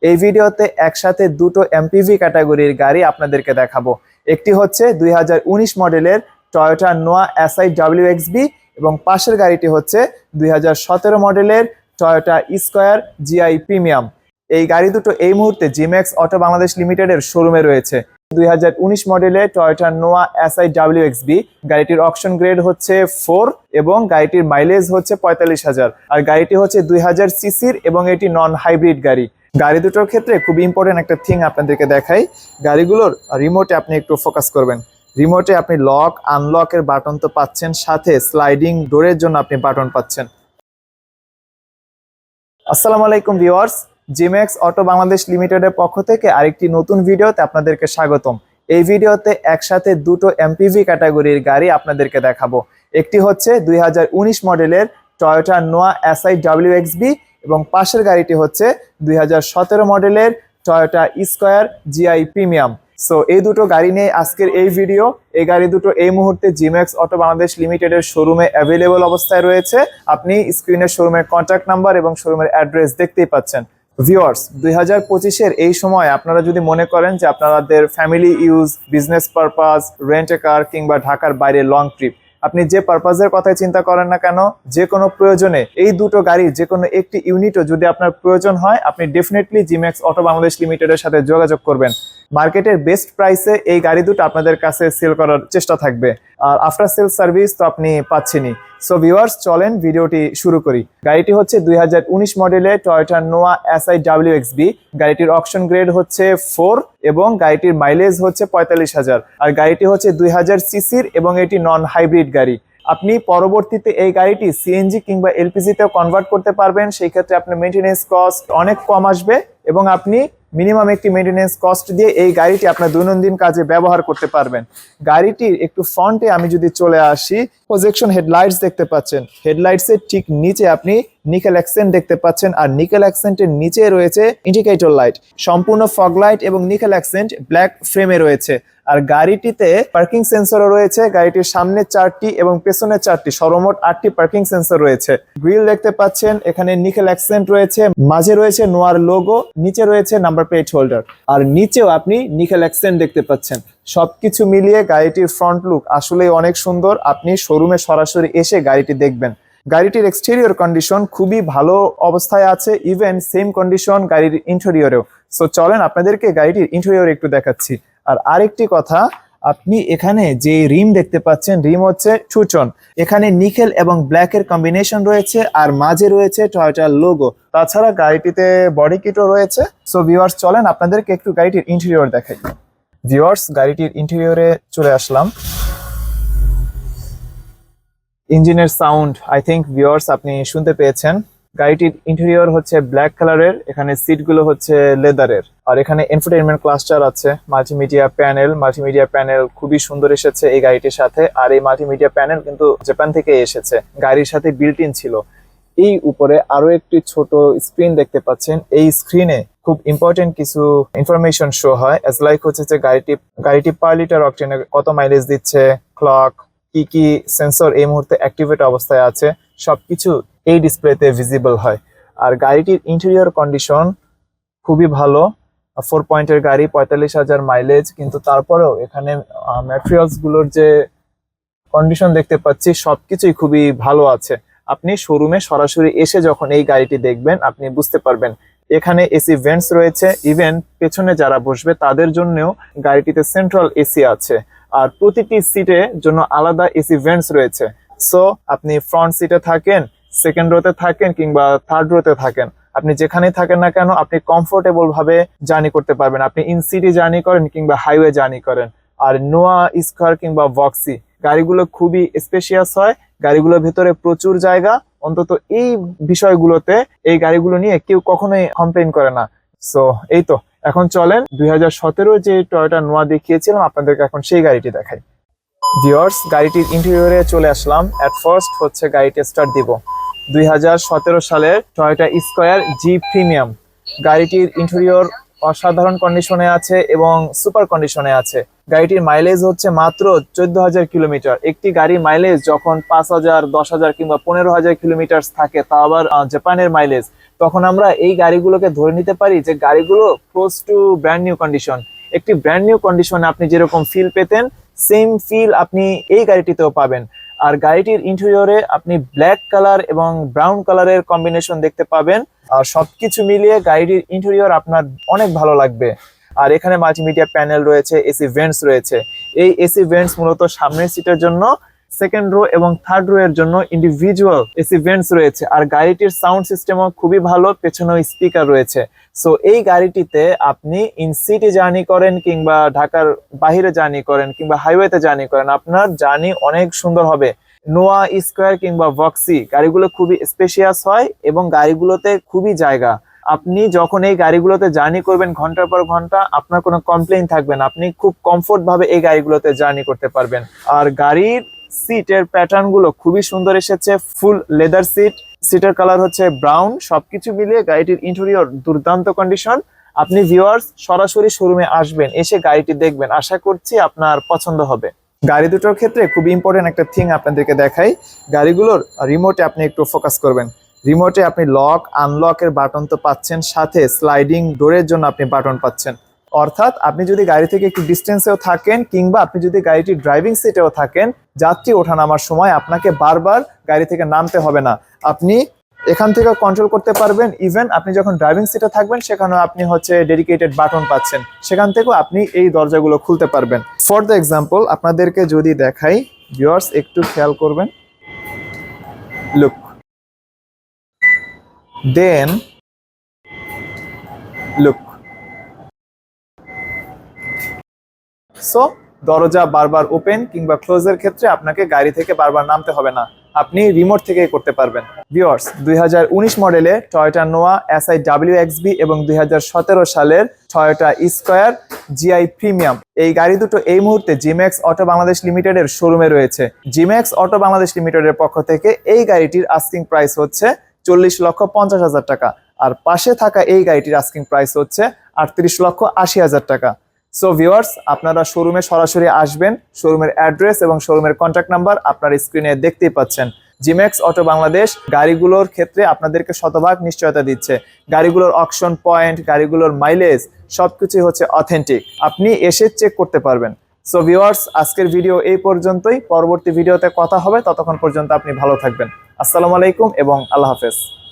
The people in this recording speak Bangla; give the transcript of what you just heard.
এই ভিডিওতে একসাথে দুটো এমপিভি ক্যাটাগরির গাড়ি আপনাদেরকে দেখাবো। একটি হচ্ছে 2019 মডেলের টয়োটা নোয়া এসআই WXB এবং পাশের গাড়িটি হচ্ছে 2017 মডেলের টয়োটা স্কয়ার জিআই প্রিমিয়াম। এই গাড়ি দুটো এই মুহূর্তে জিম্যাক্স অটো বাংলাদেশ লিমিটেডের শোরুমে রয়েছে। 2019 মডেলের টয়োটা নোয়া এসআই WXB গাড়িটির অকশন গ্রেড হচ্ছে 4 এবং গাড়িটির মাইলেজ হচ্ছে 45,000, আর গাড়িটি হচ্ছে 2000 সিসির এবং এটি নন হাইব্রিড গাড়ি। গাড়ি দুটোর ক্ষেত্রে খুব ইম্পর্টেন্ট একটা থিং আপনাদেরকে দেখাই। গাড়িগুলোর রিমোটে আপনি একটু ফোকাস করবেন। রিমোটে আপনি লক আনলকের বাটন তো পাচ্ছেন, সাথে স্লাইডিং ডোরের জন্য আপনি বাটন পাচ্ছেন। আসসালামু আলাইকুম ভিউয়ার্স, জিম্যাক্স অটো বাংলাদেশ লিমিটেডের পক্ষ থেকে আরেকটি নতুন ভিডিওতে আপনাদেরকে স্বাগতম। এই ভিডিওতে একসাথে দুটো এমপিভি ক্যাটাগরির গাড়ি আপনাদেরকে দেখাবো। একটি হচ্ছে 2019 মডেলের টয়োটা নোয়া এসআই WXB এবং পাশের গাড়িটি হচ্ছে 2017 মডেলের Toyota square GI premium. So এই দুটো গাড়ি নিয়ে আজকের এই ভিডিও। এই গাড়ি দুটো এই মুহূর্তে জিম্যাক্স অটো বাংলাদেশ লিমিটেডের শোরুমে অ্যাভেলেবল অবস্থায় রয়েছে। আপনি স্ক্রিনের শোরুমের কন্ট্যাক্ট নাম্বার এবং শোরুমের অ্যাড্রেস দেখতেই পাচ্ছেন। ভিউয়ার্স, 2025-এর এই সময় আপনারা যদি মনে করেন যে আপনাদের family use, business purpose, rent a car কিংবা ঢাকার বাইরে লং ট্রিপ, আপনি যে পারপাসের কথাই চিন্তা করেন না কেন, যে কোনো প্রয়োজনে এই দুটো গাড়ির যে কোনো একটি ইউনিটও যদি আপনার প্রয়োজন হয়, আপনি ডেফিনেটলি জিম্যাক্স অটো বাংলাদেশ লিমিটেডের সাথে যোগাযোগ করবেন। মার্কেটের বেস্ট প্রাইসে এই গাড়ি দুটো আপনাদের কাছে সেল করার চেষ্টা থাকবে, আর আফটার সেল সার্ভিস তো আপনি পাচ্ছেনই। সো ভিউয়ার্স, চলেন ভিডিওটি শুরু করি। গাড়িটি হচ্ছে 2019 মডেলের টয়োটা নোয়া এসআই WXB। গাড়িটির অকশন গ্রেড হচ্ছে 4 এবং গাড়িটির মাইলেজ হচ্ছে 45,000, আর গাড়িটি হচ্ছে 2000 সিসির এবং এটি নন হাইব্রিড গাড়ি। আপনি পরবর্তীতে এই গাড়িটি সিএনজি কিংবা এলপিজিতেও কনভার্ট করতে পারবেন। সেই ক্ষেত্রে আপনার মেইনটেনেন্স কস্ট অনেক কম আসবে এবং আপনি মিনিমাম একটি মেইনটেনেন্স কস্ট দিয়ে এই গাড়িটি আপনার দৈনন্দিন কাজে ব্যবহার করতে পারবেন। গাড়িটির একটু ফ্রন্টে আমি যদি চলে আসি, প্রজেকশন হেডলাইটস দেখতে পাচ্ছেন। হেডলাইটসের ঠিক নিচে আপনি নিকেল অ্যাকসেন্ট দেখতে পাচ্ছেন, আর নিকেল অ্যাকসেন্টের নিচে রয়েছে ইন্ডিকেটর লাইট। সম্পূর্ণ ফগ লাইট এবং নিকেল অ্যাকসেন্ট ব্ল্যাক ফ্রেমে রয়েছে। আর গাড়িটিতে পার্কিং সেন্সরও রয়েছে। গাড়িটির সামনে 4টি এবং পেছনে 4টি, সর্বমোট 8টি পার্কিং সেন্সর রয়েছে। গ্রিল দেখতে পাচ্ছেন, এখানে নিকেল অ্যাকসেন্ট রয়েছে, মাঝে রয়েছে নোয়ার লোগো, নিচে রয়েছে নাম্বার প্লেট হোল্ডার, আর নিচেও আপনি নিকেল অ্যাকসেন্ট দেখতে পাচ্ছেন। সবকিছু মিলিয়ে গাড়িটির ফ্রন্ট লুক আসলে অনেক সুন্দর। আপনি শোরুমে সরাসরি এসে গাড়িটি দেখবেন। গাড়িটির এক্সটেরিয়র কন্ডিশন খুবই ভালো অবস্থায় আছে, ইভেন সেম কন্ডিশন গাড়ির ইন্টেরিয়রেও। সো চলেন আপনাদেরকে গাড়িটির ইন্টেরিয়র একটু দেখাচ্ছি। আর আরেকটি কথা, আপনি এখানে যে রিম দেখতে পাচ্ছেন, রিম হচ্ছে টুটন। এখানে নিকেল এবং ব্ল্যাকের কম্বিনেশন রয়েছে, আর মাঝে রয়েছে টয়োটার লোগো। তাছাড়া গাড়িটিতে বডি কিটও রয়েছে। সো ভিউয়ার্স, চলেন আপনাদেরকে একটু গাড়িটির ইন্টেরিয়র দেখাই। ভিউয়ার্স, গাড়িটির ইন্টেরিয়রে চলে আসলাম। ইঞ্জিনের সাউন্ড আই থিঙ্ক ভিউয়ার্স আপনি শুনতে পেয়েছেন। গাড়িটির ইন্টেরিয়র হচ্ছে ব্ল্যাক কালারের, এখানে সিটগুলো হচ্ছে লেদারের, আর এখানে এনফোটেইনমেন্ট ক্লাস্টার আছে, মাল্টিমিডিয়া প্যানেল খুবই সুন্দর এসেছে এই গাড়িটির সাথে। আর এই মাল্টিমিডিয়া প্যানেল কিন্তু জাপান থেকে এসেছে, গাড়ির সাথে বিল্ট ইন ছিল। এই উপরে আরো একটি ছোট স্ক্রিন দেখতে পাচ্ছেন। এই স্ক্রিনে খুব ইম্পর্টেন্ট কিছু ইনফরমেশন শো হয়, অ্যাজ লাইক হচ্ছে যে গাড়িটি পার লিটার অকটেনে কত মাইলেজ দিচ্ছে, ক্লক, কি সেন্সর এই মুহূর্তে অ্যাক্টিভেট অবস্থায় আছে, সবকিছু এই ডিসপ্লেতে ভিজিবল হয়। আর গাড়িটির ইন্টেরিয়র কন্ডিশন খুবই ভালো। 4 পয়েন্টের গাড়ি, 45,000 মাইলেজ, কিন্তু তারপরেও এখানে ম্যাটেরিয়ালস গুলোর যে কন্ডিশন দেখতে পাচ্ছি সবকিছুই খুবই ভালো আছে। আপনি শোরুমে সরাসরি এসে যখন এই গাড়িটি দেখবেন আপনি বুঝতে পারবেন। এখানে এসি ভেন্টস রয়েছে, ইভেন পেছনে যারা বসবে তাদের জন্যও গাড়িটিতে সেন্ট্রাল এসি আছে, আর প্রতিটি সিটের জন্য আলাদা এসি ভেন্টস রয়েছে। সো আপনি ফ্রন্ট সিটে থাকেন, সেকেন্ড রোতে থাকেন কিংবা থার্ড রোতে থাকেন, আপনি যেখানেই থাকেন না কেন আপনি কমফোর্টেবল ভাবে জার্নি করতে পারবেন। আপনি ইন সিটি জার্নি করেন কিংবা হাইওয়ে জার্নি করেন। আর নোয়া স্কয়ার কিংবা ভক্সি গাড়িগুলো খুবই স্পেশিয়াস হয়, গাড়িগুলোর ভেতরে প্রচুর জায়গা। অন্তত এই বিষয়গুলোতে এই গাড়িগুলো নিয়ে কেউ কখনোই কমপ্লেন করে না। সো এই তো, এখন চলেন 2017 যে টয়োটা নোয়া দেখিয়েছিলাম আপনাদেরকে এখন সেই গাড়িটি দেখাই। ভিউয়ার্স, গাড়িটির ইন্টেরিয়রে চলে আসলাম। এট ফার্স্ট হচ্ছে গাড়িটি স্টার্ট দিব। 2017 সালের টয়োটা স্কয়ার জি প্রিমিয়াম। গাড়িটির ইন্টেরিয়র অসাধারণ কন্ডিশনে আছে এবং সুপার কন্ডিশনে আছে। গাড়িটির মাইলেজ হচ্ছে মাত্র 14,000 কিলোমিটার। একটি গাড়ি মাইলেজ যখন 5,000, 10,000 কিংবা 15,000 কিলোমিটার থাকে, তা আবার জাপানের মাইলেজ, তখন আমরা এই গাড়িগুলোকে ধরে নিতে পারি যে গাড়িগুলো close two brand new condition. একটি ব্র্যান্ড নিউ কন্ডিশনে আপনি যেরকম ফিল পেতেন, সেম ফিল আপনি এই গাড়িটিতেও পাবেন। আর গাড়িটির ইন্টেরিয়রে আপনি ব্ল্যাক কালার এবং ব্রাউন কালারের কম্বিনেশন দেখতে পাবেন। আর সবকিছু মিলিয়ে গাড়িটির ইন্টেরিয়র আপনার অনেক ভালো লাগবে। আর এখানে মাল্টিমিডিয়া প্যানেল রয়েছে, এসি ভেন্টস রয়েছে। এই এসি ভেন্টস মূলত সামনের সিটের জন্য, সেকেন্ড রো এবং থার্ড রো এর জন্য ইন্ডিভিজুয়াল এসি ভেন্টস রয়েছে। আর গাড়িটির সাউন্ড সিস্টেমও খুবই ভালো, পেছনেও স্পিকার রয়েছে। সো এই গাড়িটিতে আপনি ইন সিটি জার্নি করেন কিংবা ঢাকার বাইরে জার্নি করেন কিংবা হাইওয়েতে জার্নি করেন, আপনার জার্নি অনেক সুন্দর হবে। নোয়া, স্কোয়ার কিংবা ভক্সি গাড়িগুলো খুবই স্পেশিয়াস হয় এবং গাড়িগুলোতে খুবই জায়গা। আপনি যখন এই গাড়িগুলোতে জার্নি করবেন ঘন্টার পর ঘন্টা, আপনার কোনো কমপ্লেইন থাকবে না, আপনি খুব কমফোর্ট ভাবে এই গাড়িগুলোতে জার্নি করতে পারবেন। আর গাড়ির সিটের প্যাটার্ন গুলো খুবই সুন্দর এসেছে, ফুল লেদার সিট, সিটের কালার হচ্ছে ব্রাউন। সবকিছু মিলিয়ে গাড়িটির ইন্টেরিয়র দুর্দান্ত কন্ডিশন। আপনি ভিউয়ার্স সরাসরি শোরুমে আসবেন, এসে গাড়িটি দেখবেন, আশা করছি আপনার পছন্দ হবে। গাড়ি দুটোর ক্ষেত্রে খুব ইম্পর্টেন্ট একটা থিং আপনাদেরকে দেখাই। গাড়িগুলোর রিমোটে আপনি একটু ফোকাস করবেন। রিমোটে আপনি লক আনলকের বাটন তো পাচ্ছেন, সাথে স্লাইডিং ডোরের জন্য আপনি বাটন পাচ্ছেন। অর্থাৎ আপনি যদি গাড়ি থেকে একটু ডিস্টেন্সেও থাকেন কিংবা আপনি যদি গাড়িটি ড্রাইভিং সিটেও থাকেন, যাত্রী ওঠানামার সময় আপনাকে বারবার গাড়ি থেকে নামতে হবে না, আপনি এখান থেকে কন্ট্রোল করতে পারবেন। ইভেন আপনি যখন ড্রাইভিং সিটে থাকবেন সেখানেও আপনি ডেডিকেটেড বাটন পাচ্ছেন, সেখান থেকেও আপনি এই দরজাগুলো খুলতে পারবেন। ফর দ্য এক্সাম্পল আপনাদেরকে যদি দেখাই, ভিউয়ার্স একটু খেয়াল করবেন, লুক, দেন লুক। সো দরজা বারবার ওপেন কিংবা ক্লোজের ক্ষেত্রে আপনাকে গাড়ি থেকে বারবার নামতে হবে না, আপনি রিমোট থেকেই করতে পারবেন। ভিউয়ার্স 2019 মডেলে টয়োটা নোয়া এসআই WXB এবং 2017 সালের টয়োটা স্কয়ার জিআই প্রিমিয়াম, এই গাড়ি দুটো এই মুহূর্তে জিম্যাক্স অটো বাংলাদেশ লিমিটেডের শোরুমে রয়েছে। জিম্যাক্স অটো বাংলাদেশ লিমিটেডের পক্ষ থেকে এই গাড়িটির আস্কিং প্রাইস হচ্ছে 40,50,000 টাকা। আর পাশে থাকা এই গাড়িটির আস্কিং প্রাইস হচ্ছে 38,80,000 টাকা। সো ভিউয়ার্স আপনারা শোরুমে সরাসরি আসবেন, শোরুমের অ্যাড্রেস এবং শোরুমের কন্ট্যাক্ট নাম্বার আপনার স্ক্রিনে দেখতেই পাচ্ছেন। জিম্যাক্স অটো বাংলাদেশ গাড়িগুলোর ক্ষেত্রে আপনাদেরকে শতভাগ নিশ্চয়তা দিচ্ছে। গাড়িগুলোর অকশন পয়েন্ট, গাড়িগুলোর মাইলেজ সবকিছুই হচ্ছে অথেন্টিক, আপনি এসে চেক করতে পারবেন। সো ভিউয়ার্স আজকের ভিডিও এই পর্যন্তই, পরবর্তী ভিডিওতে কথা হবে, ততক্ষণ পর্যন্ত আপনি ভালো থাকবেন। আসসালামু আলাইকুম এবং আল্লাহ হাফেজ।